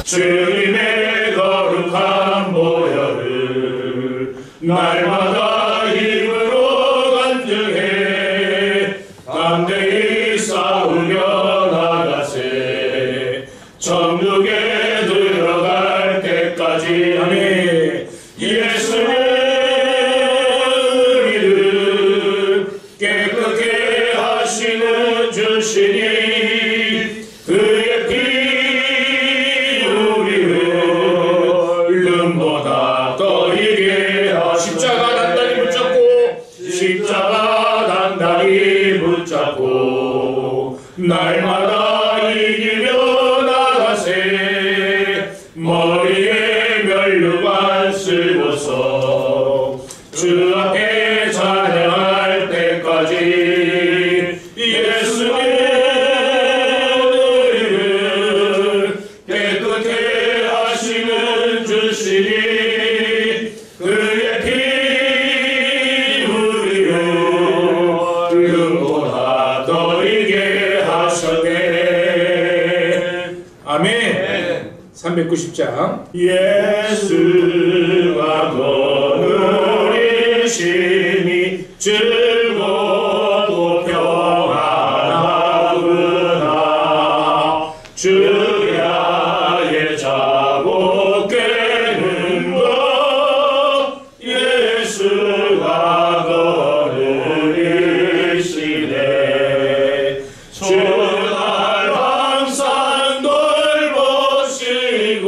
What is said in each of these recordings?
주님의 거룩한 보혈을 날마다 힘으로 간증해 담대히 싸우며 나가세. 천국에 들어갈 때까지. 아멘. 예수를 믿음 깨끗게 하시는 주시니 그의 피 우리를 눈보다 더 이게 십자가 단단히 붙잡고 십자가 단단히 붙잡고 날마다 이기며 나가세. 머리에 면류관 쓰고서 주 앞에 찬양할 때까지 예수님을 깨끗게 하시는 주시니 그의 피 우리를 눈보다 더 이게 하셨네. 아멘. 390장. 예수가 거느리시니 즐겁고 평안하구나. 주야의 자고 깨는 것 예수가 거느리시네. 주날 항상 돌보시고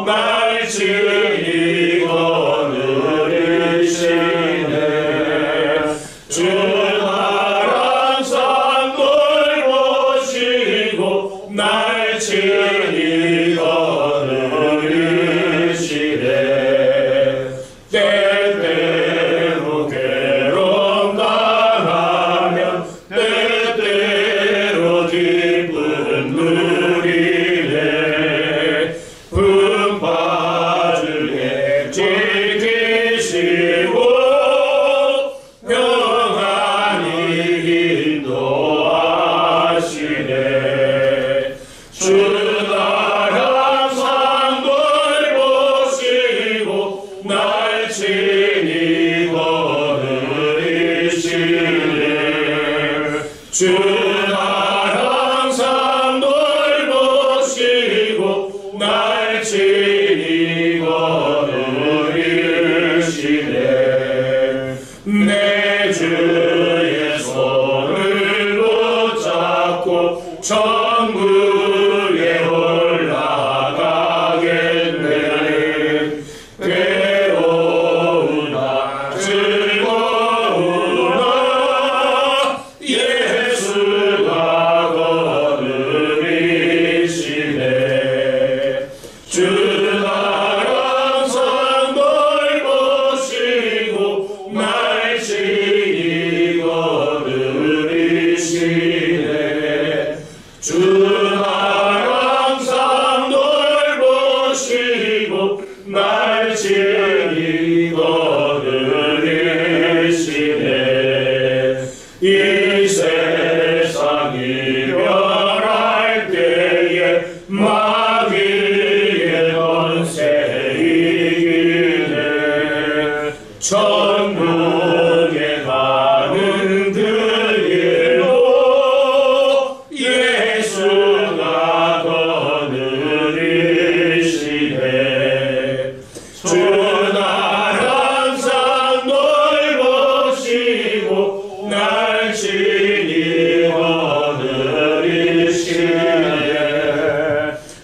날 친히 거느리시네. 주날 항상 돌보시고 날 친히 거느리시네. 때때로 괴로움 당하면 때때로 기쁨 누리네. 품바주에 지키시고 평안히 인도하시네. 주날 항상 돌보시고 날 친히 거느리시네. 주날 항상 돌보시고 날 친히 거느리시네. 내 주의 손을 붙잡고 천국에 올라가겠네. 괴로우나 즐거우나 예수가 거느리시네. 주날 항상 돌보시고 날 친히 거느리시네. 주날 항상 돌보시고 날 친히 거느리시네. 이 세상 이별할 때에 마귀의 권세 이기네. 천국에 가는 그 길로 예수가 거느리시네. 주날 항상 돌보시고 날 친히 거느리시네.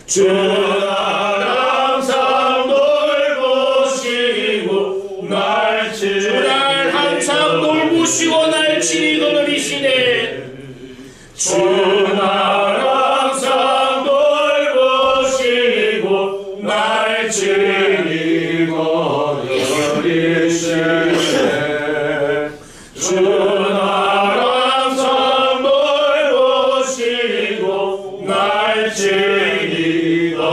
주날 항상 돌보시고 날 친히 주날 항상 돌보시고 날 친히 거느리시네. 주날 항상 돌보시고 날 친히 거느리시네. 주날 항상 돌보시고 날 친히 거느리시네.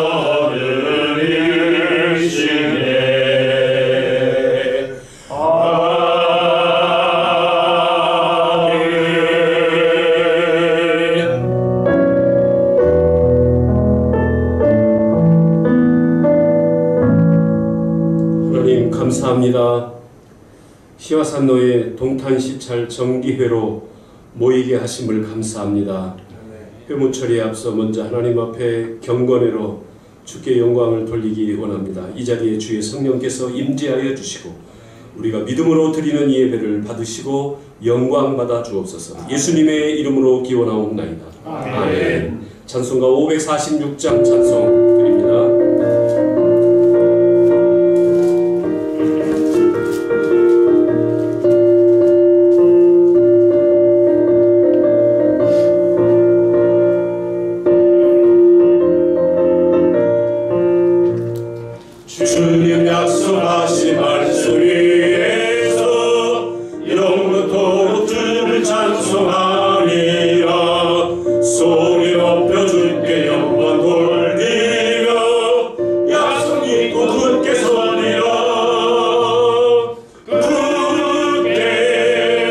아멘. 감사합니다. 시화산로의 동탄시찰 정기회로 모이게 하심을 감사합니다. 회무처리에 앞서 먼저 하나님 앞에 경건회로 주께 영광을 돌리기 원합니다. 이 자리에 주의 성령께서 임재하여 주시고 우리가 믿음으로 드리는 이 예배를 받으시고 영광 받아 주옵소서. 예수님의 이름으로 기원하옵나이다. 아멘. 찬송가 546장 찬송 드립니다. 주님 약속하신 말씀 위에서 영원토록 주를 찬송하리라. 소리 높여 주께 영광 돌리며 약속 믿고 굳게 서리라. 굳게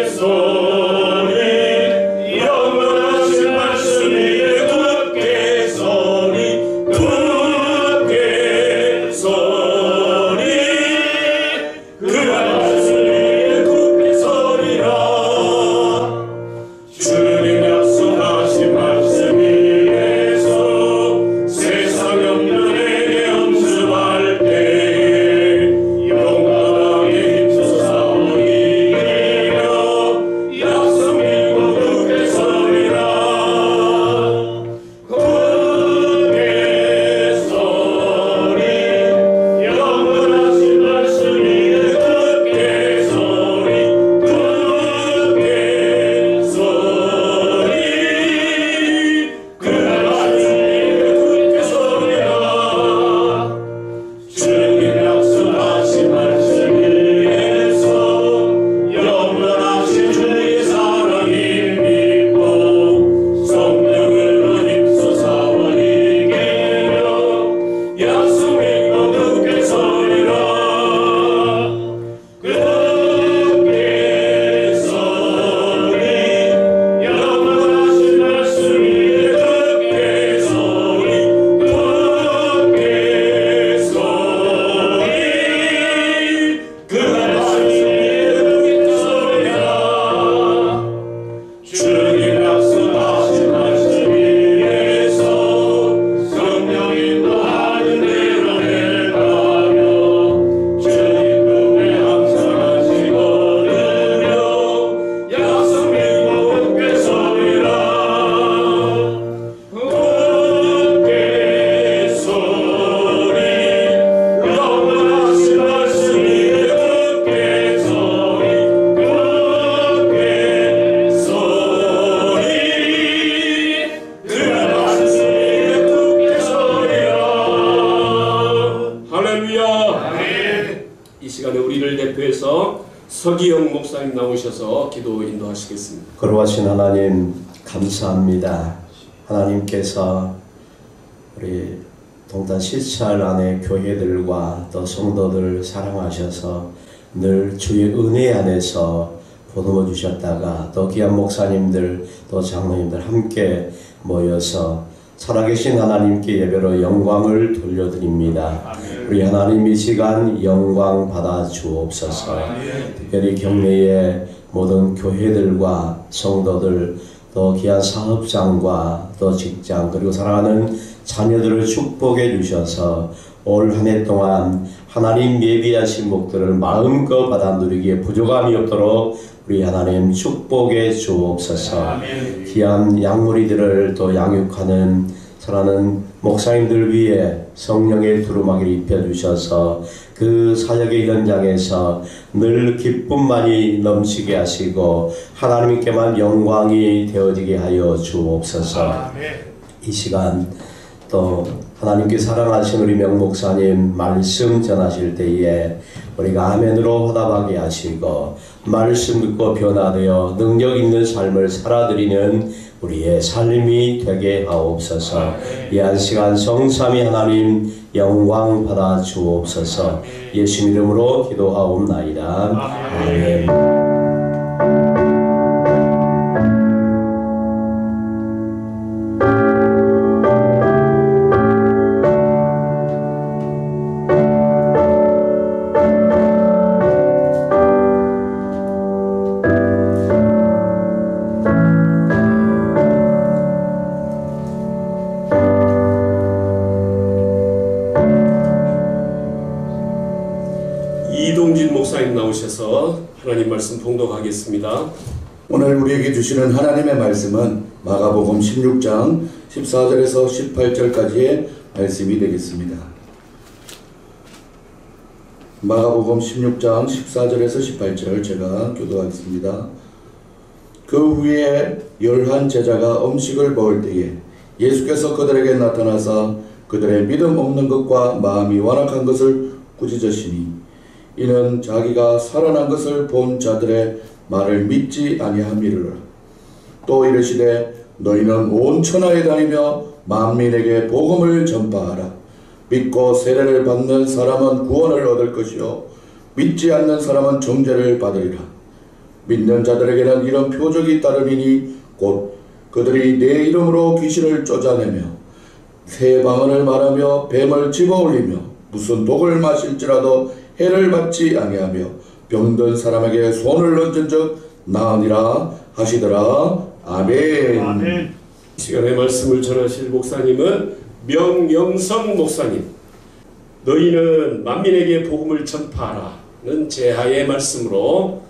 서리 영원하신 말씀 위에 굳게 서리 굳게 서리 서기영 목사님 나오셔서 기도 인도하시겠습니다. 거룩하신 하나님 감사합니다. 하나님께서 우리 동탄 시찰 안에 교회들과 또 성도들 사랑하셔서 늘 주의 은혜 안에서 보듬어 주셨다가 또 귀한 목사님들 또 장로님들 함께 모여서 살아계신 하나님께 예배로 영광을 돌려드립니다. 아멘. 우리 하나님 이 시간 영광 받아 주옵소서. 특별히 경내의 모든 교회들과 성도들 또 귀한 사업장과 또 직장 그리고 사랑하는 자녀들을 축복해 주셔서 올 한 해 동안 하나님 예비하신 복들을 마음껏 받아 누리기에 부족함이 없도록 우리 하나님 축복해 주옵소서. 귀한 양무리들을 또 양육하는 사랑하는 목사님들 위에 성령의 두루마기를 입혀주셔서 그 사역의 현장에서 늘 기쁨만이 넘치게 하시고 하나님께만 영광이 되어지게 하여 주옵소서. 이 시간 또 하나님께 사랑하신 우리 명목사님 말씀 전하실 때에 우리가 아멘으로 화답하게 하시고 말씀 듣고 변화되어 능력 있는 삶을 살아드리는 우리의 삶이 되게 하옵소서. 이 한 시간 성삼위 하나님 영광 받아 주옵소서. 예수 이름으로 기도하옵나이다. 아멘. 나오셔서 하나님 말씀 봉독하겠습니다. 오늘 우리에게 주시는 하나님의 말씀은 마가복음 16장 14절에서 18절까지의 말씀이 되겠습니다. 마가복음 16장 14절에서 18절 제가 교도하겠습니다. 그 후에 11 제자가 음식을 먹을 때에 예수께서 그들에게 나타나사 그들의 믿음 없는 것과 마음이 완악한 것을 꾸짖으시니 이는 자기가 살아난 것을 본 자들의 말을 믿지 아니함이로라. 또 이르시되 너희는 온 천하에 다니며 만민에게 복음을 전파하라. 믿고 세례를 받는 사람은 구원을 얻을 것이요 믿지 않는 사람은 정죄를 받으리라. 믿는 자들에게는 이런 표적이 따르리니 곧 그들이 내 이름으로 귀신을 쫓아내며 새 방언을 말하며 뱀을 집어올리며 무슨 독을 마실지라도 해를 받지 아니하며 병든 사람에게 손을 얹은 적 나으니라 하시더라. 아멘. 아멘. 이 시간에 말씀을 전하실 목사님은 명영성 목사님. 너희는 만민에게 복음을 전파하라는 제하의 말씀으로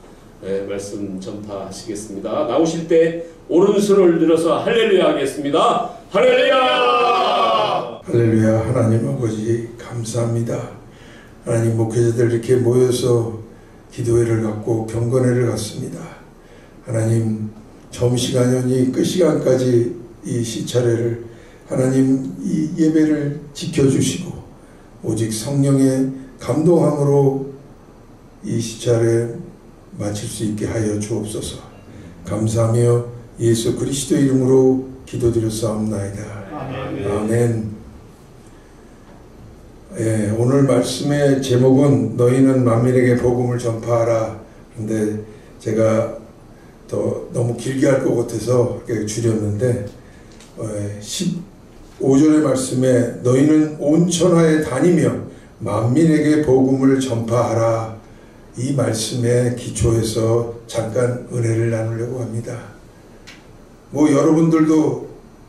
말씀 전파하시겠습니다. 나오실 때 오른손을 들어서 할렐루야 하겠습니다. 할렐루야! 할렐루야. 하나님 아버지 감사합니다. 하나님 목회자들 이렇게 모여서 기도회를 갖고 경건회를 갖습니다. 하나님 점시간이니 끝시간까지 이 시차례를 하나님 이 예배를 지켜주시고 오직 성령의 감동함으로 이 시차례 마칠 수 있게 하여 주옵소서. 감사하며 예수 그리스도 이름으로 기도드렸사옵나이다. 아멘. 아멘. 예, 오늘 말씀의 제목은 너희는 만민에게 복음을 전파하라. 근데 제가 더 너무 길게 할 것 같아서 이렇게 줄였는데 15절의 말씀에 너희는 온 천하에 다니며 만민에게 복음을 전파하라. 이 말씀에 기초해서 잠깐 은혜를 나누려고 합니다. 뭐 여러분들도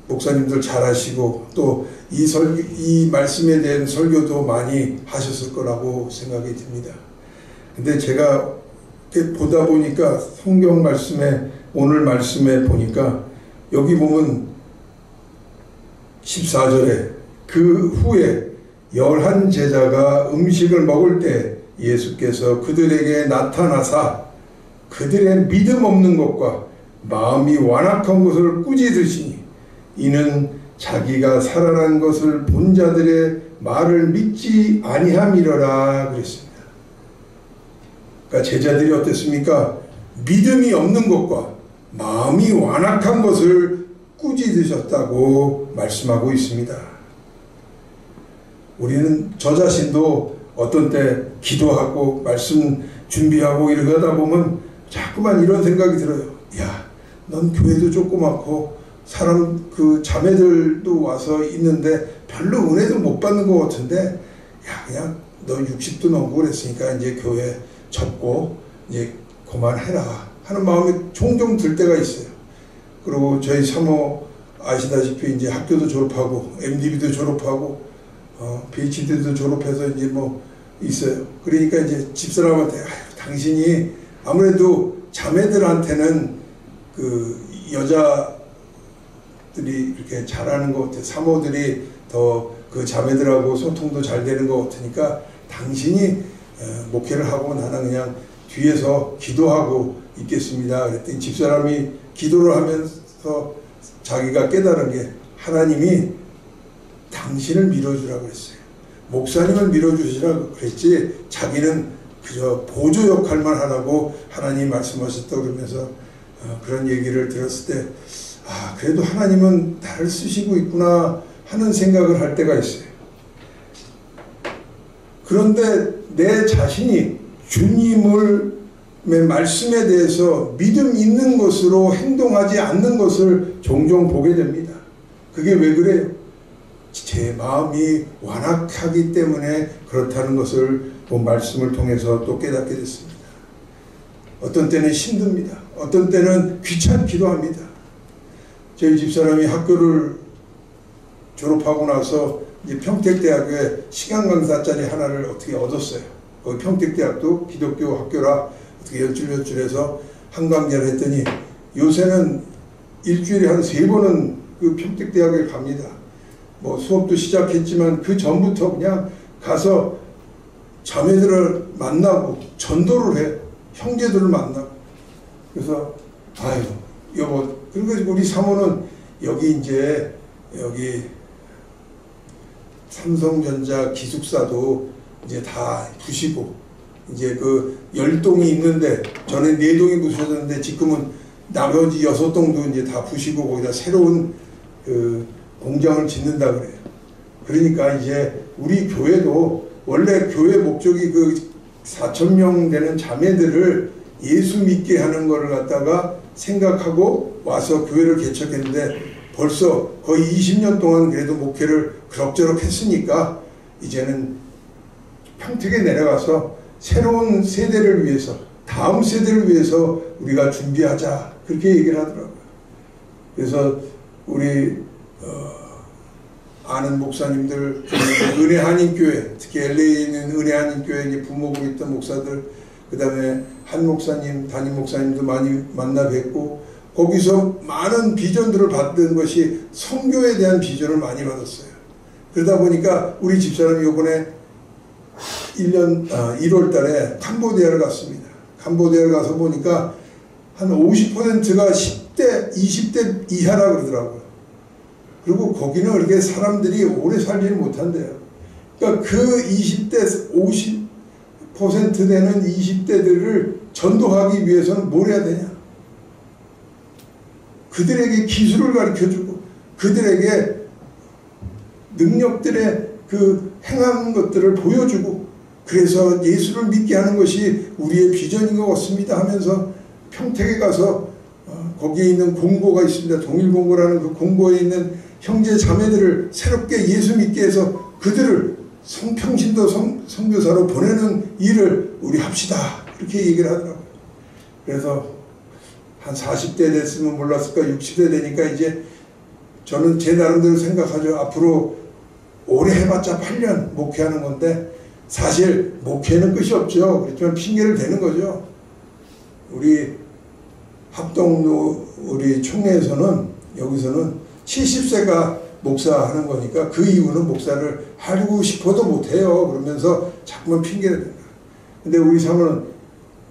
목사님들 잘 하시고 또 이 말씀에 대한 설교도 많이 하셨을 거라고 생각이 듭니다. 근데 제가 보다 보니까 성경 말씀에 오늘 말씀에 보니까 여기 보면 14절에 그 후에 11 제자가 음식을 먹을 때 예수께서 그들에게 나타나사 그들의 믿음 없는 것과 마음이 완악한 것을 꾸짖으시니 이는 자기가 살아난 것을 본 자들의 말을 믿지 아니함이러라 그랬습니다. 그러니까 제자들이 어땠습니까? 믿음이 없는 것과 마음이 완악한 것을 꾸짖으셨다고 말씀하고 있습니다. 우리는 저 자신도 어떤 때 기도하고 말씀 준비하고 이러다 보면 자꾸만 이런 생각이 들어요. 야, 넌 교회도 조그맣고 사람 그 자매들도 와서 있는데 별로 은혜도 못 받는 것 같은데 야, 그냥 너 60도 넘고 그랬으니까 이제 교회 접고 이제 그만해라 하는 마음이 종종 들 때가 있어요. 그리고 저희 사모 아시다시피 이제 학교도 졸업하고 MDB도 졸업하고 PhD도 졸업해서 이제 뭐 있어요. 그러니까 이제 집사람한테 당신이 아무래도 자매들한테는 그 여자들이 이렇게 잘하는 것 같아. 사모들이 더 그 자매들하고 소통도 잘 되는 것 같으니까 당신이 목회를 하고 나는 그냥 뒤에서 기도하고 있겠습니다. 그랬더니 집사람이 기도를 하면서 자기가 깨달은 게 하나님이 당신을 밀어주라고 그랬어요. 목사님을 밀어주시라고 그랬지 자기는 그저 보조 역할만 하라고 하나님 말씀하셨다고 그러면서 그런 얘기를 들었을 때 아, 그래도 하나님은 나를 쓰시고 있구나 하는 생각을 할 때가 있어요. 그런데 내 자신이 주님의 말씀에 대해서 믿음 있는 것으로 행동하지 않는 것을 종종 보게 됩니다. 그게 왜 그래요? 제 마음이 완악하기 때문에 그렇다는 것을 말씀을 통해서 또 깨닫게 됐습니다. 어떤 때는 힘듭니다. 어떤 때는 귀찮기도 합니다. 저희 집사람이 학교를 졸업하고 나서 이제 평택대학교에 시간 강사짜리 하나를 어떻게 얻었어요. 거기 평택대학도 기독교 학교라 어떻게 연줄연줄해서 한강제를 했더니 요새는 일주일에 한 3번은 그 평택대학에 갑니다. 뭐 수업도 시작했지만 그 전부터 그냥 가서 자매들을 만나고 전도를 해. 형제들을 만나고. 그래서 아유 여보, 그리고 우리 사모는 여기 삼성전자 기숙사도 이제 다 부시고 이제 그 10동이 있는데 전에 4동이 부셔졌는데 지금은 나머지 6동도 이제 다 부시고 거기다 새로운 그 공장을 짓는다 그래요. 그러니까 이제 우리 교회도 원래 교회 목적이 그 4,000명 되는 자매들을 예수 믿게 하는 거를 갖다가 생각하고 와서 교회를 개척했는데 벌써 거의 20년 동안 그래도 목회를 그럭저럭 했으니까 이제는 평택에 내려가서 새로운 세대를 위해서, 다음 세대를 위해서 우리가 준비하자, 그렇게 얘기를 하더라고요. 그래서 우리 아는 목사님들, 은혜 한인교회, 특히 LA에 있는 은혜 한인교회 부목으로 있던 목사들, 그 다음에 한 목사님, 담임 목사님도 많이 만나 뵙고 거기서 많은 비전들을 받은 것이 선교에 대한 비전을 많이 받았어요. 그러다 보니까 우리 집사람이 이번에 1월 달에 캄보디아를 갔습니다. 캄보디아를 가서 보니까 한 50%가 10대, 20대 이하라 그러더라고요. 그리고 거기는 그렇게 사람들이 오래 살지 못한대요. 그러니까 그 20대, 50% 되는 20대들을 전도하기 위해서는 뭘 해야 되냐? 그들에게 기술을 가르쳐주고 그들에게 능력들의 그 행하는 것들을 보여주고 그래서 예수를 믿게 하는 것이 우리의 비전인 것 같습니다 하면서 평택에 가서 거기에 있는 공고가 있습니다. 동일공고라는 그 공고에 있는 형제 자매들을 새롭게 예수 믿게 해서 그들을 성평신도 선교사로 보내는 일을 우리 합시다, 그렇게 얘기를 하더라고요. 그래서 한 40대 됐으면 몰랐을까, 60대 되니까 이제 저는 제 나름대로 생각하죠. 앞으로 오래 해봤자 8년 목회하는 건데 사실 목회는 끝이 없죠. 그렇지만 핑계를 대는 거죠. 우리 합동 우리 총회에서는 여기서는 70세가 목사하는 거니까 그 이후는 목사를 하고 싶어도 못해요. 그러면서 자꾸만 핑계를 댄다. 근데 우리 사모는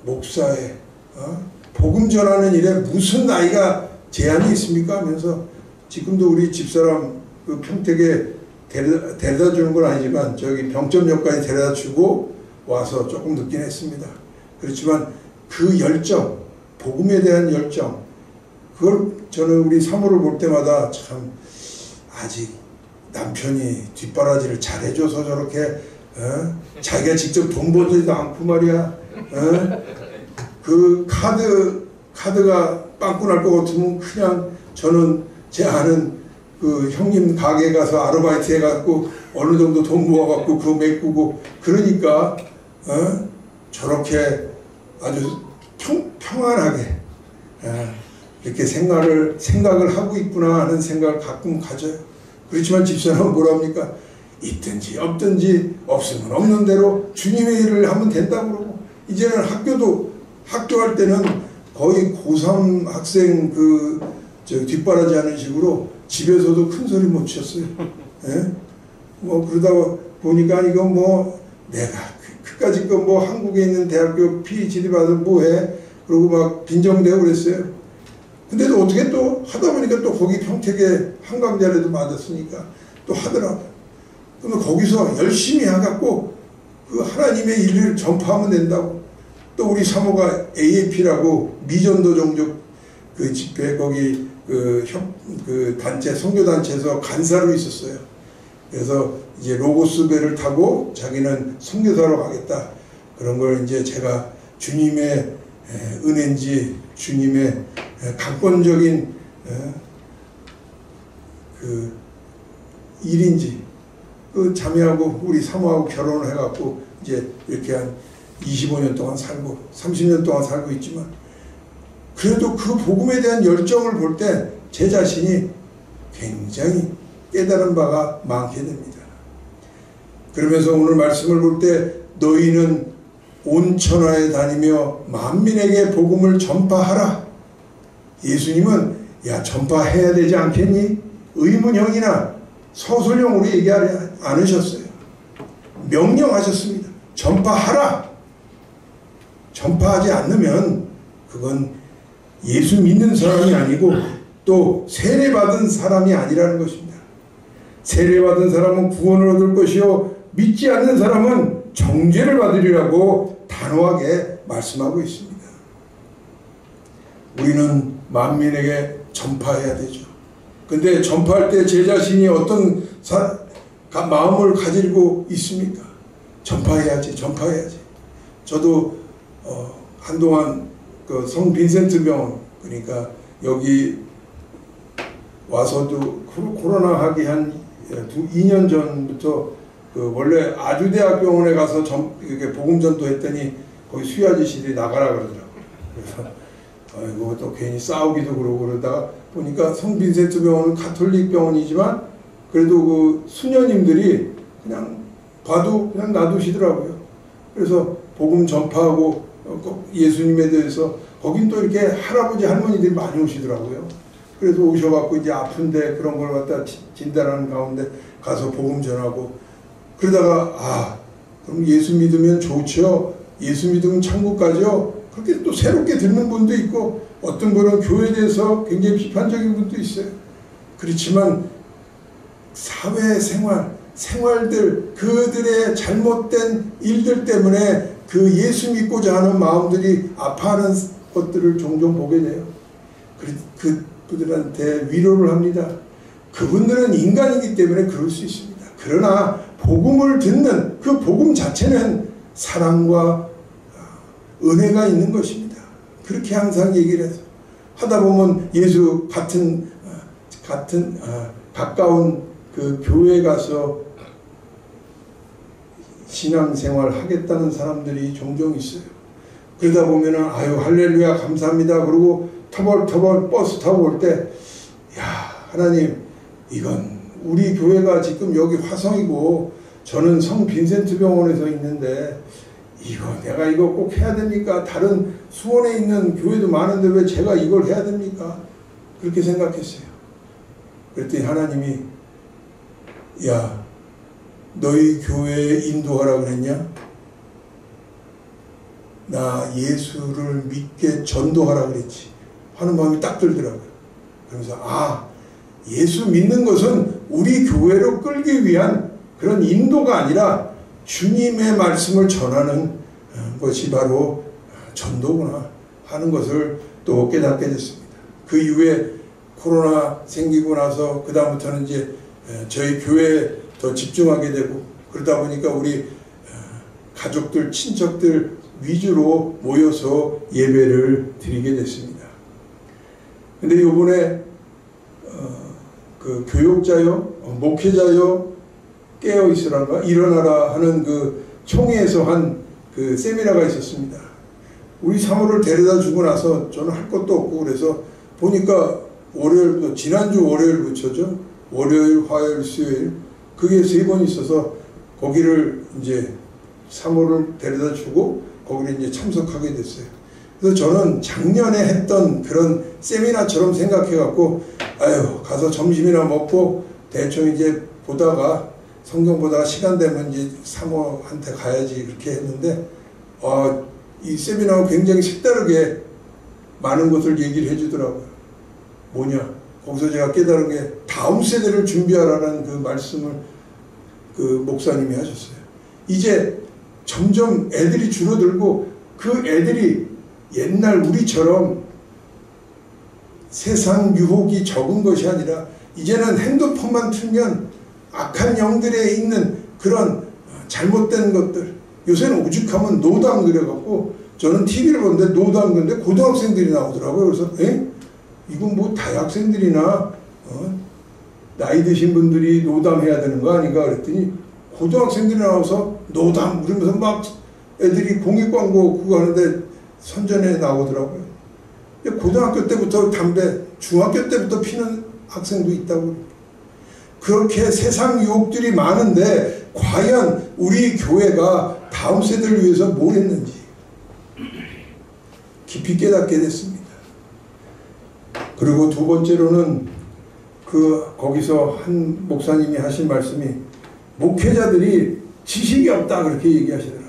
목사에 복음 전하는 일에 무슨 나이가 제한이 있습니까? 하면서 지금도 우리 집사람 그 평택에 데려다 주는 건 아니지만 저기 병점역까지 데려다 주고 와서 조금 늦긴 했습니다. 그렇지만 그 열정, 복음에 대한 열정, 그걸 저는 우리 사모를 볼 때마다 참 아직 남편이 뒷바라지를 잘해줘서 저렇게 자기가 직접 돈 벌지도 않고 말이야. 그 카드가 빵꾸 날 것 같으면 그냥 저는 제 아는 그 형님 가게 가서 아르바이트 해갖고 어느 정도 돈 모아갖고 그거 메꾸고 그러니까 저렇게 아주 평안하게 이렇게 생각을 하고 있구나 하는 생각을 가끔 가져요. 그렇지만 집사람은 뭐랍니까? 있든지 없든지 없으면 없는 대로 주님의 일을 하면 된다고 그러고 이제는 학교할 때는 거의 고3 학생 뒷바라지 하는 식으로 집에서도 큰 소리 못 쳤어요. 예? 뭐 그러다 보니까 이거 뭐 내가 그까짓 뭐 한국에 있는 대학교 PhD 받으면 뭐해? 그러고 막 빈정대고 그랬어요. 근데도 어떻게 또 하다 보니까 또 거기 평택에 한강자리도 맞았으니까 또 하더라고요. 그러면 거기서 열심히 해갖고 그 하나님의 일을 전파하면 된다고. 또 우리 사모가 AAP라고 미전도 종족 그 집회 거기 그 단체 선교단체에서 간사로 있었어요. 그래서 이제 로고스 배를 타고 자기는 선교사로 가겠다. 그런 걸 이제 제가 주님의 은혜인지 주님의 강권적인 그 일인지 그 자매하고 우리 사모하고 결혼을 해갖고 이제 이렇게 한 25년 동안 살고 30년 동안 살고 있지만 그래도 그 복음에 대한 열정을 볼 때 제 자신이 굉장히 깨달은 바가 많게 됩니다. 그러면서 오늘 말씀을 볼 때 너희는 온 천하에 다니며 만민에게 복음을 전파하라. 예수님은 야 전파해야 되지 않겠니? 의문형이나 서술형으로 얘기하지 않으셨어요. 명령하셨습니다. 전파하라. 전파하지 않으면 그건 예수 믿는 사람이 아니고 또 세례받은 사람이 아니라는 것입니다. 세례받은 사람은 구원을 얻을 것이요 믿지 않는 사람은 정죄를 받으리라고 단호하게 말씀하고 있습니다. 우리는 만민에게 전파해야 되죠. 근데 전파할 때 제 자신이 어떤 마음을 가지고 있습니까? 전파해야지, 전파해야지. 저도 한동안 그 성 빈센트 병원, 그러니까 여기 와서도 코로나 하기 한 2년 전부터 그 원래 아주대학병원에 가서 이렇게 복음 전도했더니 거기 수희 아저씨들이 나가라 그러더라고요. 그래서 아이고 또 괜히 싸우기도 그러고 그러다가 보니까 성 빈센트 병원은 가톨릭 병원이지만 그래도 그 수녀님들이 그냥 봐도 그냥 놔두시더라고요. 그래서 복음 전파하고 예수님에 대해서 거긴 또 이렇게 할아버지 할머니들이 많이 오시더라고요. 그래서 오셔갖고 이제 아픈데 그런 걸 갖다 진단하는 가운데 가서 복음 전하고 그러다가 그럼 예수 믿으면 좋죠. 예수 믿으면 천국 가죠. 그렇게 또 새롭게 듣는 분도 있고 어떤 분은 교회에 대해서 굉장히 비판적인 분도 있어요. 그렇지만 생활들 그들의 잘못된 일들 때문에 그 예수 믿고자 하는 마음들이 아파하는 것들을 종종 보게 돼요. 그들한테 위로를 합니다. 그분들은 인간이기 때문에 그럴 수 있습니다. 그러나 복음을 듣는 그 복음 자체는 사랑과 은혜가 있는 것입니다. 그렇게 항상 얘기를 해서 하다 보면 예수 가까운 그 교회에 가서 신앙생활 하겠다는 사람들이 종종 있어요. 그러다 보면은 할렐루야 감사합니다. 그러고 터벌터벌 버스 타고 올 때 야 하나님 이건 우리 교회가 지금 여기 화성이고 저는 성 빈센트 병원에서 있는데 내가 이거 꼭 해야 됩니까? 다른 수원에 있는 교회도 많은데 왜 제가 이걸 해야 됩니까? 그렇게 생각했어요. 그랬더니 하나님이 야 너희 교회에 인도하라 그랬냐? 나 예수를 믿게 전도하라 그랬지 하는 마음이 딱 들더라고요. 그러면서 예수 믿는 것은 우리 교회로 끌기 위한 그런 인도가 아니라 주님의 말씀을 전하는 것이 바로 전도구나 하는 것을 또 깨닫게 됐습니다. 그 이후에 코로나 생기고 나서 그 다음부터는 이제 저희 교회에 더 집중하게 되고 그러다 보니까 우리 가족들, 친척들 위주로 모여서 예배를 드리게 됐습니다. 근데 요번에 그 교육자요, 목회자요, 깨어 있으라가 일어나라 하는 그 총회에서 한 그 세미나가 있었습니다. 우리 사모를 데려다 주고 나서 저는 할 것도 없고 그래서 보니까 지난주 월요일부터죠. 월요일, 화요일, 수요일 그게 3번 있어서 거기를 이제 사모를 데려다 주고 거기를 이제 참석하게 됐어요. 그래서 저는 작년에 했던 그런 세미나처럼 생각해갖고 가서 점심이나 먹고 대충 이제 보다가 성경 보다가 시간 되면 이제 사모한테 가야지 그렇게 했는데 이 세미나가 굉장히 색다르게 많은 것을 얘기를 해주더라고요. 뭐냐? 거기서 제가 깨달은 게 다음 세대를 준비하라는 그 말씀을 그 목사님이 하셨어요. 이제 점점 애들이 줄어들고 그 애들이 옛날 우리처럼 세상 유혹이 적은 것이 아니라 이제는 핸드폰만 틀면 악한 영들에 있는 그런 잘못된 것들 요새는 오죽하면 노담 그래갖고 저는 TV를 보는데 노담 그런데 고등학생들이 나오더라고요. 그래서 이건 뭐 대학생들이나 나이 드신 분들이 노담해야 되는 거 아닌가 그랬더니 고등학생들이 나와서 노담 그러면서 막 애들이 공익광고 그거 하는데 선전에 나오더라고요. 고등학교 때부터 담배 중학교 때부터 피는 학생도 있다고. 그렇게 세상 유혹들이 많은데 과연 우리 교회가 다음 세대를 위해서 뭘 했는지 깊이 깨닫게 됐습니다. 그리고 두 번째로는 거기서 한 목사님이 하신 말씀이 목회자들이 지식이 없다 그렇게 얘기하시더라고요.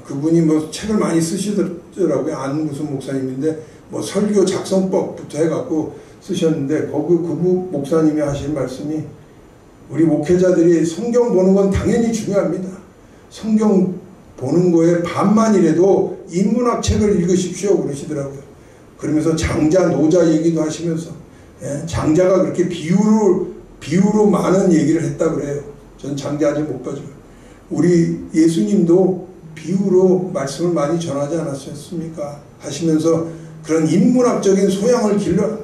그분이 뭐 책을 많이 쓰시더라고요. 안 무슨 목사님인데 뭐 설교 작성법부터 해갖고 쓰셨는데 그 목사님이 하신 말씀이 우리 목회자들이 성경 보는 건 당연히 중요합니다. 성경 보는 거에 반만이라도 인문학 책을 읽으십시오 그러시더라고요. 그러면서 장자 노자 얘기도 하시면서 장자가 그렇게 비유로 많은 얘기를 했다 그래요. 전 장자 아직 못 가죠. 우리 예수님도 비유로 말씀을 많이 전하지 않았습니까? 하시면서 그런 인문학적인 소양을 길러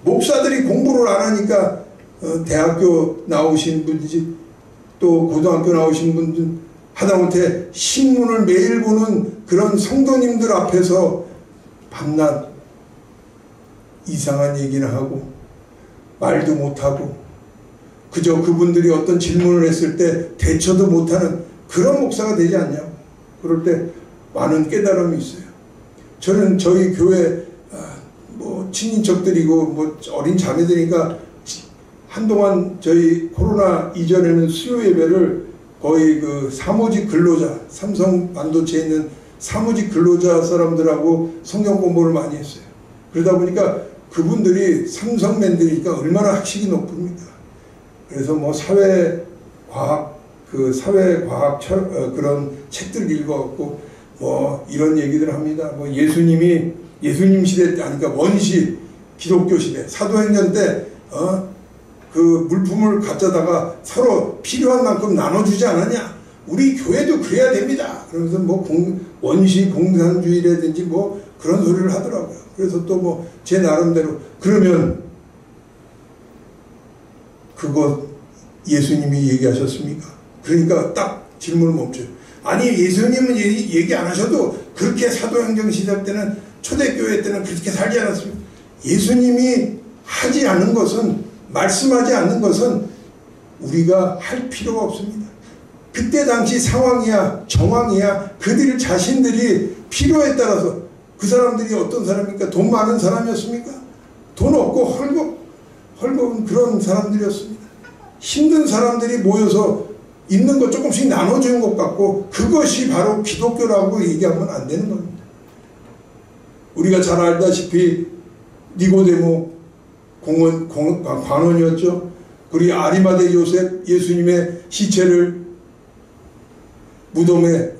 목사들이 공부를 안 하니까 대학교 나오신 분이지 또 고등학교 나오신 분들 하다못해 신문을 매일 보는 그런 성도님들 앞에서 밤낮 이상한 얘기나 하고 말도 못하고 그저 그분들이 어떤 질문을 했을 때 대처도 못하는 그런 목사가 되지 않냐고. 그럴 때 많은 깨달음이 있어요. 저는 저희 교회 뭐 친인척들이고 뭐 어린 자매들이니까 한동안 저희 코로나 이전에는 수요 예배를 거의 그 사무직 근로자, 삼성 반도체에 있는 사무직 근로자 사람들하고 성경 공부를 많이 했어요. 그러다 보니까 그분들이 삼성맨들이니까 얼마나 학식이 높습니까? 그래서 뭐 사회과학 그런 책들 읽어갖고 뭐 이런 얘기들 합니다. 뭐 예수님 시대 때 아니까 원시 기독교 시대 사도행전 때 그 물품을 가져다가 서로 필요한 만큼 나눠주지 않았냐? 우리 교회도 그래야 됩니다. 그러면서 뭐 원시 공산주의라든지 뭐 그런 소리를 하더라고요. 그래서 또 뭐 제 나름대로 그러면 그거 예수님이 얘기하셨습니까? 그러니까 딱 질문을 멈춰요. 아니 예수님은 얘기 안 하셔도 그렇게 사도행전 시대 때는 초대교회 때는 그렇게 살지 않았습니까? 예수님이 하지 않은 것은 말씀하지 않는 것은 우리가 할 필요가 없습니다. 그때 당시 상황이야 정황이야 그들 자신들이 필요에 따라서 그 사람들이 어떤 사람입니까? 돈 많은 사람이었습니까? 돈 없고 헐겁은 그런 사람들이었습니다. 힘든 사람들이 모여서 있는 것 조금씩 나눠주는 것 같고 그것이 바로 기독교라고 얘기하면 안 되는 겁니다. 우리가 잘 알다시피 니고데모 관원이었죠. 우리 아리마대 요셉 예수님의 시체를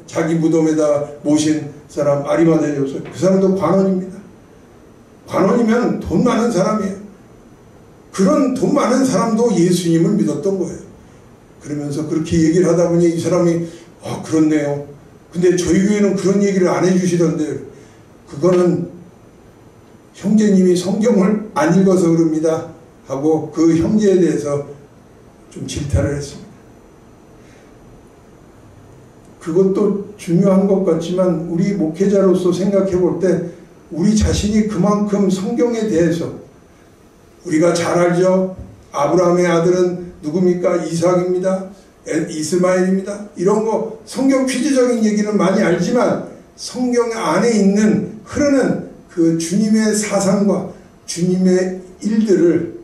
자기 무덤에다 모신 사람 아리마대 요셉 그 사람도 관원입니다. 관원이면 돈 많은 사람이에요. 그런 돈 많은 사람도 예수님을 믿었던 거예요. 그러면서 그렇게 얘기를 하다 보니 이 사람이 그렇네요. 근데 저희 교회는 그런 얘기를 안 해주시던데 그거는 형제님이 성경을 안 읽어서 그럽니다 하고 그 형제에 대해서 좀 질타를 했습니다. 그것도 중요한 것 같지만 우리 목회자로서 생각해 볼 때 우리 자신이 그만큼 성경에 대해서 우리가 잘 알죠. 아브라함의 아들은 누굽니까? 이삭입니다. 이스마엘입니다. 이런 거 성경 퀴즈적인 얘기는 많이 알지만 성경 안에 있는 흐르는 그 주님의 사상과 주님의 일들을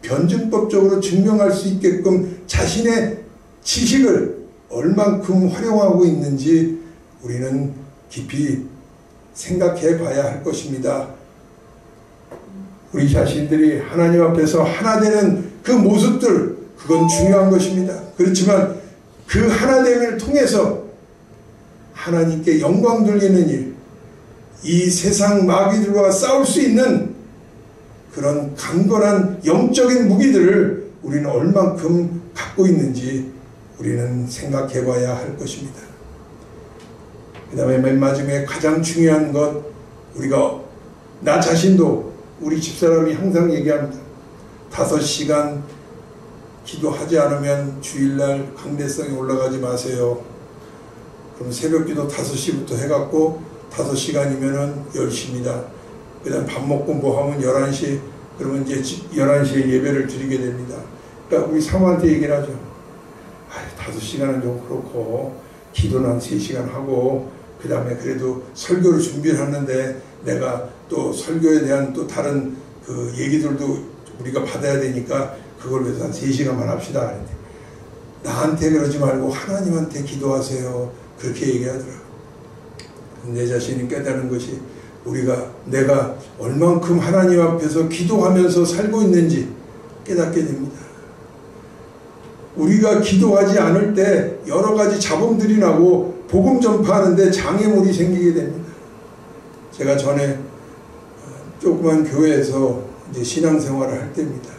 변증법적으로 증명할 수 있게끔 자신의 지식을 얼만큼 활용하고 있는지 우리는 깊이 생각해 봐야 할 것입니다. 우리 자신들이 하나님 앞에서 하나 되는 그 모습들 그건 중요한 것입니다. 그렇지만 그 하나됨을 통해서 하나님께 영광 돌리는 일, 이 세상 마귀들과 싸울 수 있는 그런 강건한 영적인 무기들을 우리는 얼만큼 갖고 있는지 우리는 생각해 봐야 할 것입니다. 그 다음에 맨 마지막에 가장 중요한 것 우리가 나 자신도 우리 집사람이 항상 얘기합니다. 5시간 기도하지 않으면 주일날 강대성에 올라가지 마세요. 그럼 새벽기도 5시부터 해갖고 5시간이면은 10시입니다. 그 다음 밥 먹고 뭐 하면 11시, 그러면 이제 11시에 예배를 드리게 됩니다. 그러니까 우리 사모한테 얘기를 하죠. 5시간은 좀 그렇고, 기도는 한 3시간 하고, 그 다음에 그래도 설교를 준비를 하는데 내가 또 설교에 대한 또 다른 그 얘기들도 우리가 받아야 되니까 그걸 위해서 한 3시간만 합시다. 그랬는데 나한테 그러지 말고 하나님한테 기도하세요. 그렇게 얘기하더라고요. 내 자신이 깨달은 것이 내가 얼만큼 하나님 앞에서 기도하면서 살고 있는지 깨닫게 됩니다. 우리가 기도하지 않을 때 여러 가지 잡음들이 나고 복음 전파하는데 장애물이 생기게 됩니다. 제가 전에 조그만 교회에서 이제 신앙생활을 할 때입니다.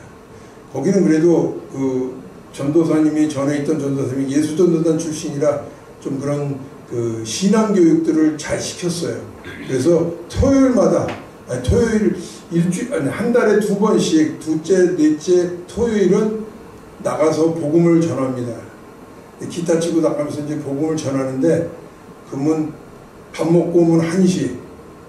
거기는 그래도 그 전도사님이 전에 있던 전도사님이 예수전도단 출신이라 좀 그런 그 신앙교육들을 잘 시켰어요. 그래서 토요일마다 토요일 한 달에 2번씩 둘째, 넷째 토요일은 나가서 복음을 전합니다. 기타 치고 나가면서 이제 복음을 전하는데 그러면 밥 먹고 오면 1시.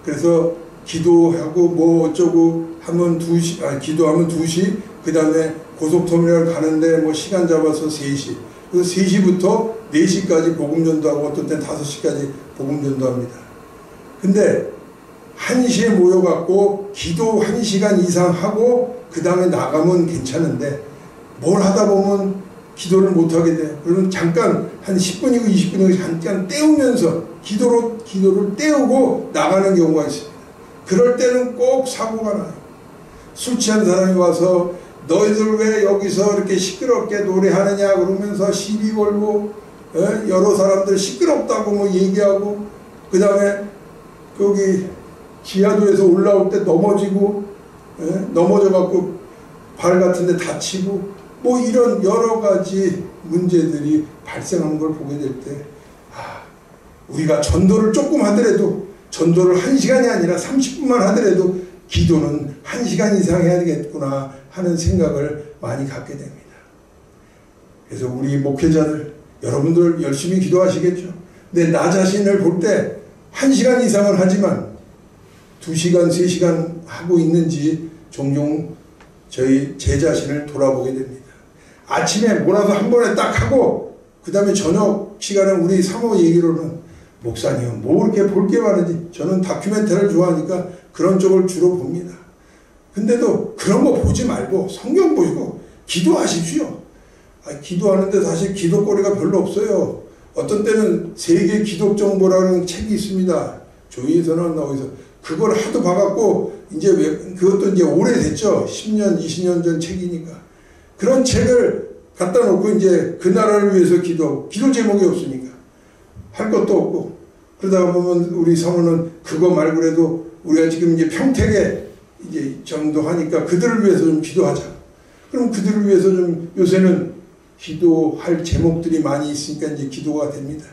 그래서 기도하고 뭐 어쩌고 하면 2시, 기도하면 2시. 그 다음에 고속터미널 가는데 뭐 시간 잡아서 3시. 그래서 3시부터 4시까지 복음 전도하고 어떤 땐 5시까지 복음 전도합니다. 근데 1시에 모여갖고 기도 1시간 이상 하고 그 다음에 나가면 괜찮은데 뭘 하다 보면 기도를 못하게 돼요. 그러면 잠깐 한 10분이고 20분이고 잠깐 때우면서 기도를 때우고 나가는 경우가 있습니다. 그럴 때는 꼭 사고가 나요. 술 취한 사람이 와서 너희들 왜 여기서 이렇게 시끄럽게 노래하느냐 그러면서 시비 걸고 여러 사람들 시끄럽다고 뭐 얘기하고 그 다음에 거기 지하도에서 올라올 때 넘어지고 넘어져갖고 발 같은 데 다치고 뭐 이런 여러 가지 문제들이 발생하는 걸 보게 될 때 우리가 전도를 조금 하더라도 전도를 1시간이 아니라 30분만 하더라도 기도는 1시간 이상 해야 되겠구나 하는 생각을 많이 갖게 됩니다. 그래서 우리 목회자들 여러분들 열심히 기도하시겠죠. 근데 나 자신을 볼 때 1시간 이상은 하지만 2시간, 3시간 하고 있는지 종종 제 자신을 돌아보게 됩니다. 아침에 몰아서 한 번에 딱 하고 그 다음에 저녁 시간에 우리 사모 얘기로는 목사님 뭐 그렇게 볼 게 많은지 저는 다큐멘터리를 좋아하니까 그런 쪽을 주로 봅니다. 근데도 그런 거 보지 말고 성경 보시고 기도하십시오. 기도하는데 사실 기도거리가 별로 없어요. 어떤 때는 세계 기독 정보라는 책이 있습니다. 조이에서나 어디서 그걸 하도 봐갖고 이제 그것도 이제 오래됐죠. 10년, 20년 전 책이니까. 그런 책을 갖다 놓고 이제 그 나라를 위해서 기도 제목이 없으니까 할 것도 없고 그러다 보면 우리 사모는 그거 말고라도 우리가 지금 이제 평택에 이제 전도하니까 그들을 위해서 좀 기도하자. 그럼 그들을 위해서 좀 요새는 기도할 제목들이 많이 있으니까 이제 기도가 됩니다.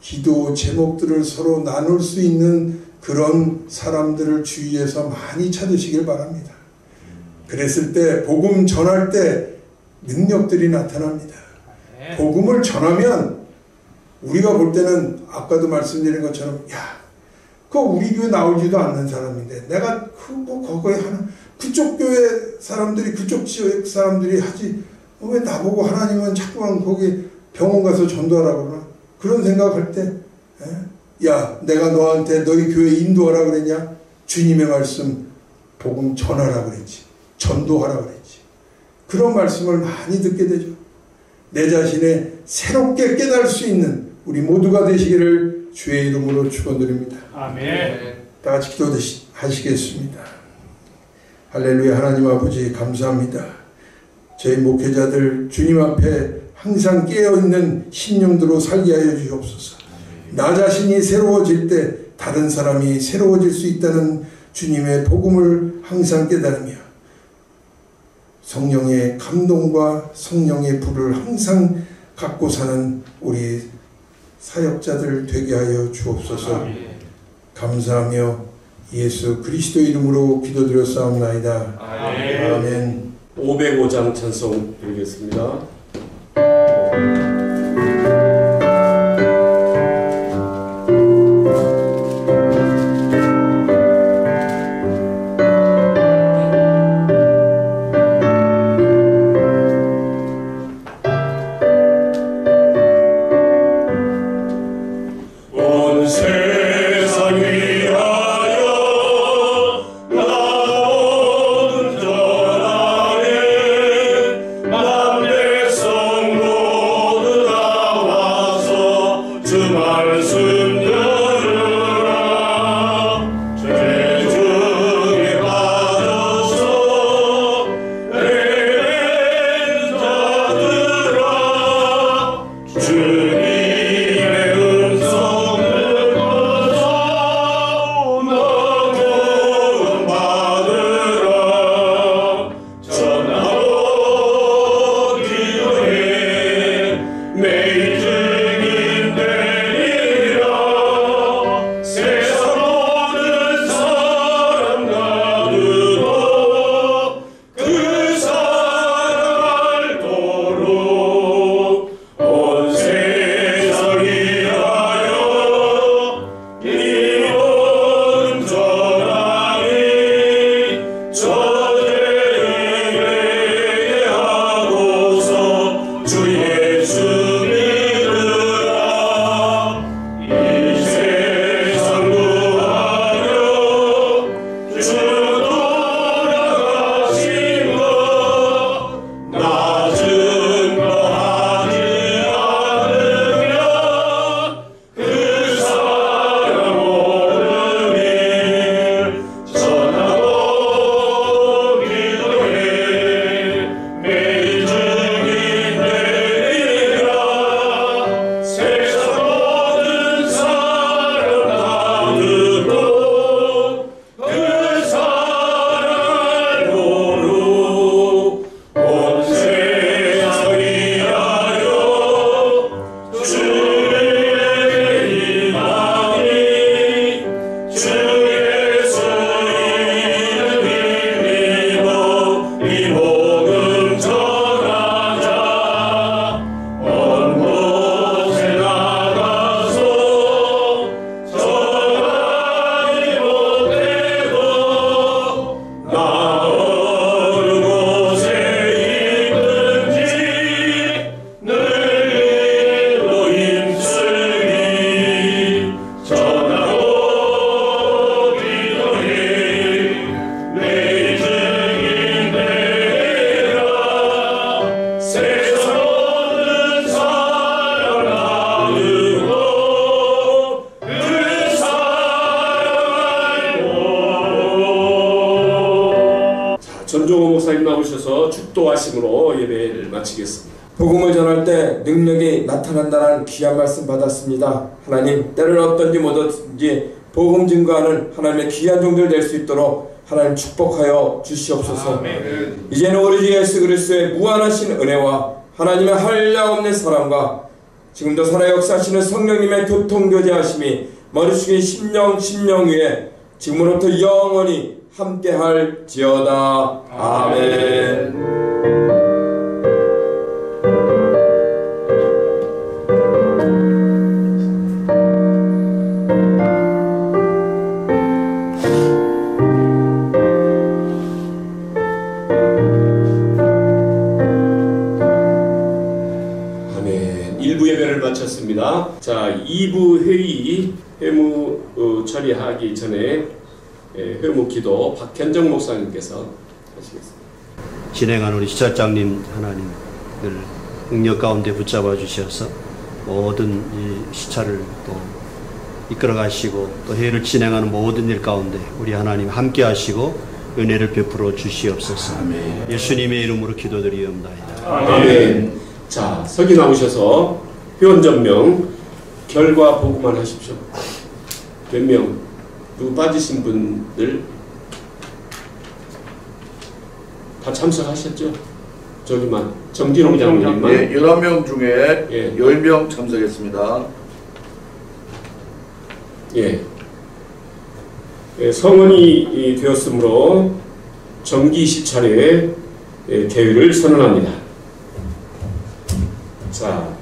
기도 제목들을 서로 나눌 수 있는 그런 사람들을 주위에서 많이 찾으시길 바랍니다. 그랬을 때 복음 전할 때 능력들이 나타납니다. 복음을 전하면 우리가 볼 때는 아까도 말씀드린 것처럼 그거 우리 교회 나오지도 않는 사람인데 내가 거기에 하는 그쪽 교회 사람들이 그쪽 지역 사람들이 하지 왜 나보고 하나님은 자꾸만 거기 병원 가서 전도하라고 그러나 그런 생각할 때 내가 너한테 너희 교회 인도하라 그랬냐? 주님의 말씀 복음 전하라 그랬지. 전도하라 그랬지. 그런 말씀을 많이 듣게 되죠. 내 자신의 새롭게 깨달을 수 있는 우리 모두가 되시기를 주의 이름으로 축원드립니다. 아멘. 다 같이 기도하시겠습니다. 할렐루야. 하나님 아버지 감사합니다. 저희 목회자들 주님 앞에 항상 깨어있는 심령들로 살게 하여 주시옵소서. 나 자신이 새로워질 때 다른 사람이 새로워질 수 있다는 주님의 복음을 항상 깨달으며 성령의 감동과 성령의 불을 항상 갖고 사는 우리 사역자들 되게 하여 주옵소서. 감사하며 예수 그리스도 이름으로 기도드렸사옵나이다. 아멘. 505장 찬송 드리겠습니다. 전종호 목사님 나오셔서 축도하심으로 예배를 마치겠습니다. 복음을 전할 때 능력이 나타난다는 귀한 말씀 받았습니다. 하나님, 때를 어떤지 뭐든지 복음 증거하는 하나님의 귀한 종들 될 수 있도록 하나님 축복하여 주시옵소서. 아멘. 이제는 우리 주 예수 그리스도의 무한하신 은혜와 하나님의 한량없는 사랑과 지금도 살아 역사하시는 성령님의 교통교제하심이 머리 숙인 심령 위에 지금으로부터 영원히 함께할지어다. 아멘. 마쳤습니다. 자, 2부 회의 회무 처리하기 전에 회무 기도 박현정 목사님께서 하시겠습니다. 진행하는 우리 시찰장님 하나님 늘 능력 가운데 붙잡아 주셔서 모든 이 시찰을 또 이끌어 가시고 또 회의를 진행하는 모든 일 가운데 우리 하나님 함께 하시고 은혜를 베풀어 주시옵소서. 아멘. 예수님의 이름으로 기도드리옵나이다. 아멘. 자, 서기 나오셔서 회원 전명 결과 보고만 하십시오. 몇 명? 누구 빠지신 분들 다 참석하셨죠? 저기만 정진홍 장로님만. 예, 11명 중에 예. 10명 참석했습니다. 예. 예, 성원이 되었으므로 정기 시찰의 개회를 선언합니다. 자,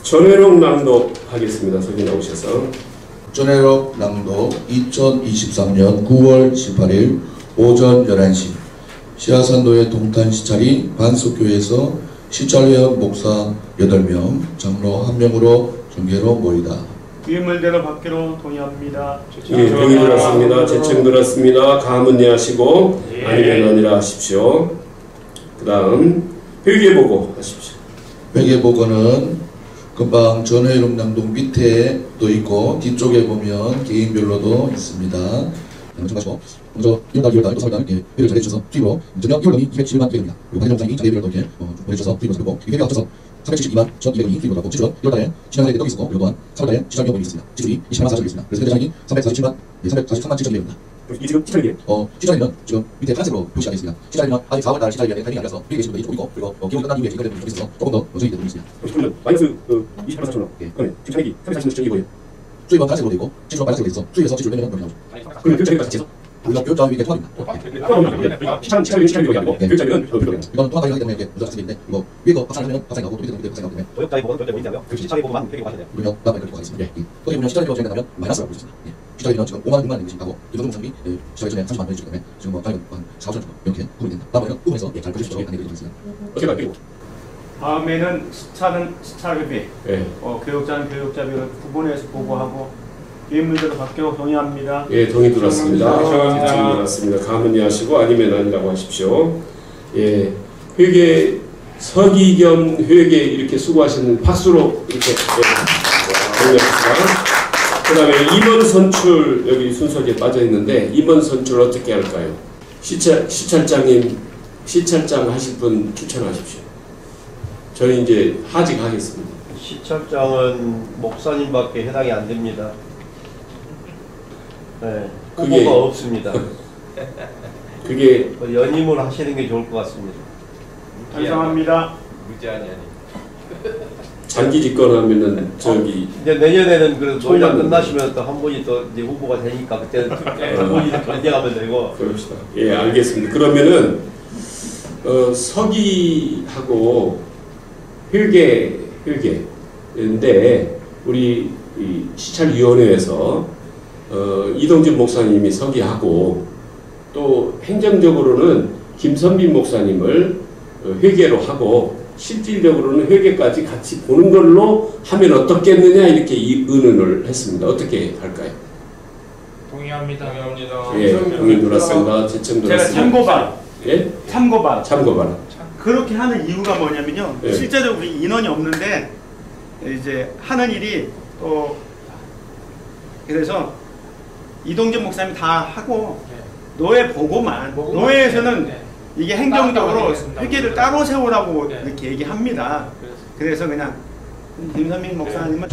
전회록 낭독하겠습니다. 서기 나오셔서. 전회록 낭독 2023년 9월 18일 오전 11시 시아산도의 동탄 시찰이 반석교회에서 시찰회원 목사 8명, 장로 1명으로 정계로 모이다. 위문대로 받기로 동의합니다. 예, 동의 들었습니다. 제청 들었습니다. 가문 예하시고 아니면 아니라 하십시오. 그 다음 회계보고 하십시오. 회계보고는 금방 전회록 낭독 밑에도 있고 뒤쪽에 보면 개인별로도 있습니다. 먼저 1월 2월 또 3월 이렇게 회의를 잘해주셔서 수입으로 전년 1월금이 207만 회입니다. 그리고 관계정상이 전회별로 이렇게 보내주셔서 수입으로 살고 회계가 합쳐서 372만 1,200원이 수입으로 가고 지출은 1월달에 신한사에 떡이 있었고 그리고 또한 3월달에 시장비용이 있습니다. 지출이 28만 4천원이 있습니다. 그래서 현대장이 343만 7,200원입니다. 이 지금 시찰이에요? 시찰위는 지금 밑에 파란색으로 표시가 되어 있습니다. 시찰위는 아직 4월달 시찰위원회 타이밍이 아니라서 회계 계신 분들이 조금 있고 그리고 기록이 끝난 이후에 기록되는 분들이 있어서 조금 더 조정이 되고 있습니다. 그러면 마이너스 28만 4천원. 그러면 지금 차익이 340만 7,200원이에요. 수입은 파란색으로 되어 있고 지출은 빨간색으로 되어 있어 수입에서 지출 빼면 여기 나오죠. 그러면 교육자비가 같이 해서? 우리가 교육자 위에 포함입니다. 시찰위는 시찰비용이 아니고 교육자비는 이건 통합하기 하기 때문에 이렇게 문제가 생기는데 이거 위에 거 박살나면 박살이 나고 또 밑에 거 박살이 나기 때문에 교육자의 보고는 결대 보이지 않고요. 그 시찰의 보고만 회계가 하셔야 돼요. 그러면 다음에 그렇게 하겠습니다. 어떻게 보면 시찰비 보고 진행된다면 마이너스라고 볼 수 있습니다. 시찰비는 지금 5만 6만 원이 되고 이정도 상비 시찰 전에 30만 원이 주기 때문에 지금 뭐 가격은 한 4, 5천 정도 이렇게 구분이 된다. 다음에는 구분해서 잘 보실 수 있도록 안내드리겠습니다. 어떻게 갈게요? 다음에는 시찰회비, 예. 교육자는 교육자비를 구분해서 보고하고 위문대로 받기로 동의합니다. 예, 동의 들었습니다. 죄송합니다. 동의 들었습니다. 가문 예하시고 아니면 아니라고 하십시오. 예, 회계 서기 겸 회계 이렇게 수고하시는 박수로 이렇게 동의합시다. 그 다음에 임원 선출 여기 순서에 빠져 있는데 임원 선출 어떻게 할까요? 시찰장님 시찰장 하실 분 추천하십시오. 저는 이제 하직하겠습니다. 시찰장은 목사님밖에 해당이 안 됩니다. 네, 그게- 후보가 없습니다. 그게 연임을 하시는 게 좋을 것 같습니다. 찬성합니다. 장기 집권하면은 저기 이제 내년에는 그래도 노조 총괄 끝나시면 또 한 분이 또 이제 후보가 되니까 그때는 한 분이 견제하면 되고. 그럽시다. 예, 알겠습니다. 그러면은 서기하고 회계인데 우리 이 시찰위원회에서 이동진 목사님이 서기하고 또 행정적으로는 김선빈 목사님을 회계로 하고 실질적으로는 회계까지 같이 보는 걸로 하면 어떻겠느냐 이렇게 의논을 했습니다. 어떻게 할까요? 동의합니다. 예, 동의 들었습니다. 제청 제가 들었습니다. 참고반. 예? 참고반. 그렇게 하는 이유가 뭐냐면요. 예. 실제로 우리 인원이 없는데 이제 하는 일이 또 그래서 이동진 목사님이 다 하고 노예 보고만 노예에서는 이게 행정적으로 회계를 따로 세우라고 이렇게 얘기합니다. 그래서 그냥 김선민 목사님은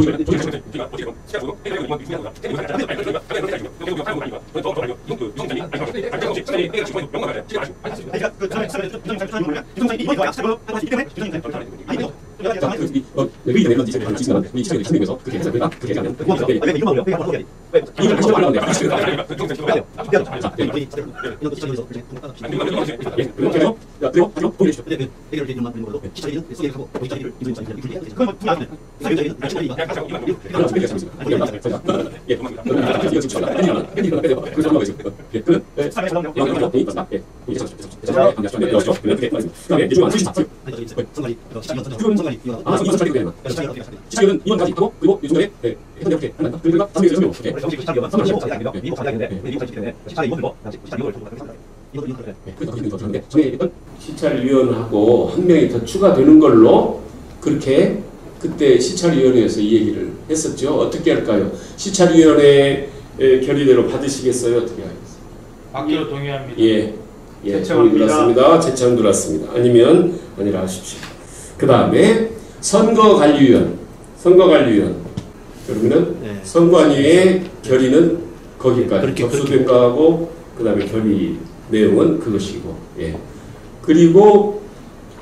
시찰위원하고 한 명이 더 추가되는 걸로 그렇게 그때 시찰위원회에서 이 얘기를 했었죠. 어떻게 할까요? 시찰위원회 결의대로 받으시겠어요? 어떻게 하겠어요? 받기로 동의합니다. 예, 동의 들었습니다. 제청 들었습니다. 아니면 아니라 하십시오. 그 다음에 선거관리위원. 그러면은 네. 선관위의 결의는 거기까지 그렇게 접수된 거하고 그 다음에 결의 내용은 그것이고, 예. 그리고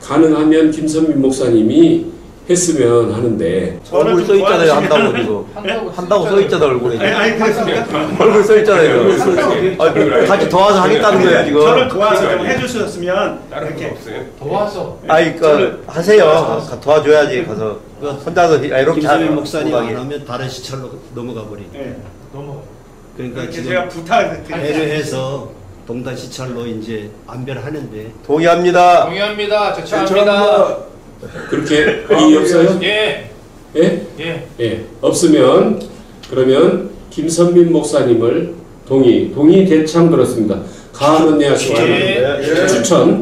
가능하면 김선민 목사님이 했으면 하는데 얼굴 써 있잖아요. 한다고 지금. 한다고 써 있잖아요. 얼굴에. 아니 그렇습니까? 얼굴 써 있잖아요. 같이 도와서 하겠다는 거예요 지금. 저를 도와서 좀 해주셨으면 이렇게 도와서. 아니 그러니까 하세요. 도와줘야지 가서. 혼자서 이렇게 김선민 목사님 안 하면 다른 시찰로 넘어가 버리니까. 네. 넘어. 그러니까 이렇게 지금 제가 부탁을 배려해서 동단 시찰로 이제 안배하는데 동의합니다. 동의합니다. 제청합니다. 그렇게 이의 없어요? 예. 예? 예. 예. 없으면 그러면 김선민 목사님을 동의 대참 들었습니다. 가는 내하시고 예.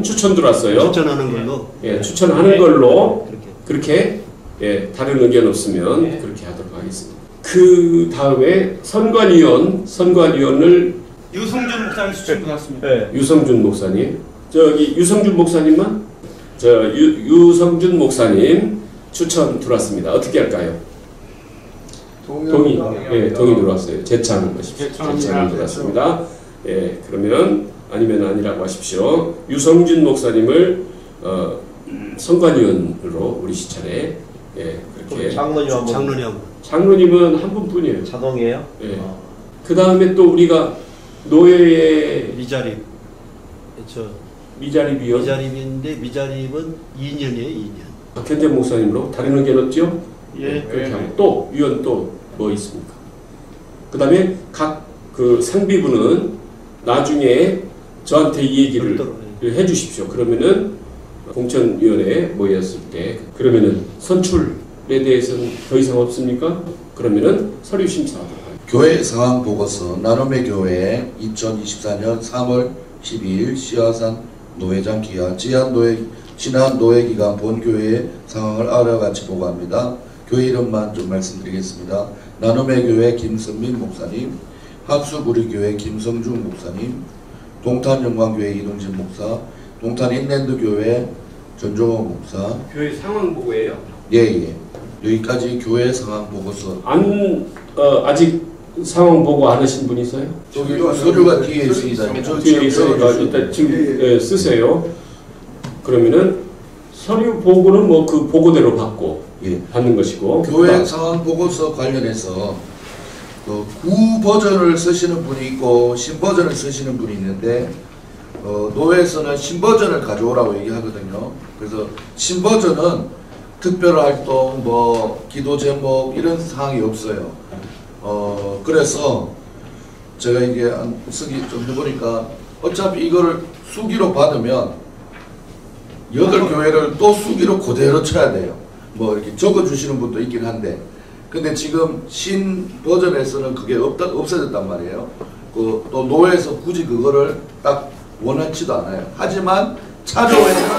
추천 들어왔어요. 추천하는 걸로 예, 추천하는 걸로 그렇게 그렇게 다른 의견 없으면 그렇게 하도록 하겠습니다. 그 다음에 선관위원을 유승준 목사님 추천 받았습니다. 네. 유성준 목사님, 저기 유성준 목사님만 유성준 목사님 추천 들어왔습니다. 어떻게 할까요? 동의 들어왔어요. 제창하십시오. 제창 들어왔습니다. 예, 그러면 아니면 아니라고 하십시오. 유성준 목사님을 선관위원으로 우리 시찰에 그렇게 장로님은 한 분뿐이에요. 자동이에요? 예. 그 다음에 또 우리가 노예의 미자립 미자립이요. 미자립인데 미자립은 2년이에요. 2년. 박현재 목사님으로 다른 의견 없죠? 예. 그렇게 하고 또 위원 또 뭐 있습니까? 그 다음에 각 그 상비부는 나중에 저한테 이 얘기를 해주십시오. 그러면은 공천위원회에 모였을 때 그러면은 선출에 대해서는 더 이상 없습니까? 그러면은 서류 심사하도록 하겠습니다. 교회 상황 보고서 나눔의 교회 2024년 3월 12일 시화산 노회장 기한 지난 노회 기간 본 교회의 상황을 알아같이 보고합니다. 교회 이름만 좀 말씀드리겠습니다. 나눔의 교회 김선민 목사님, 합수부리교회 김성중 목사님, 동탄영광교회 이동진 목사, 동탄 인랜드교회 전종호 목사. 교회 상황 보고예요? 예. 여기까지 교회 상황 보고서. 아직 상황 보고 안 하신 분 있어요? 저기 서류가 뒤에 있습니다. 뒤에 있으니까 일단 지금 쓰세요. 그러면은 서류 보고는 뭐 그 보고대로 받고 받는 것이고. 교회 상황 보고서 관련해서 구 버전을 쓰시는 분이 있고 신 버전을 쓰시는 분이 있는데 노회에서는 신 버전을 가져오라고 얘기하거든요. 그래서 신 버전은 특별 활동, 뭐 기도 제목 이런 사항이 없어요. 그래서 제가 이게 쓰기 좀 해보니까 어차피 이거를 수기로 받으면 8교회를 또 수기로 그대로 쳐야 돼요. 뭐 이렇게 적어주시는 분도 있긴 한데, 근데 지금 신 버전에서는 그게 없어졌단 말이에요. 또 노회에서 굳이 그거를 딱 원하지도 않아요. 하지만 차조에는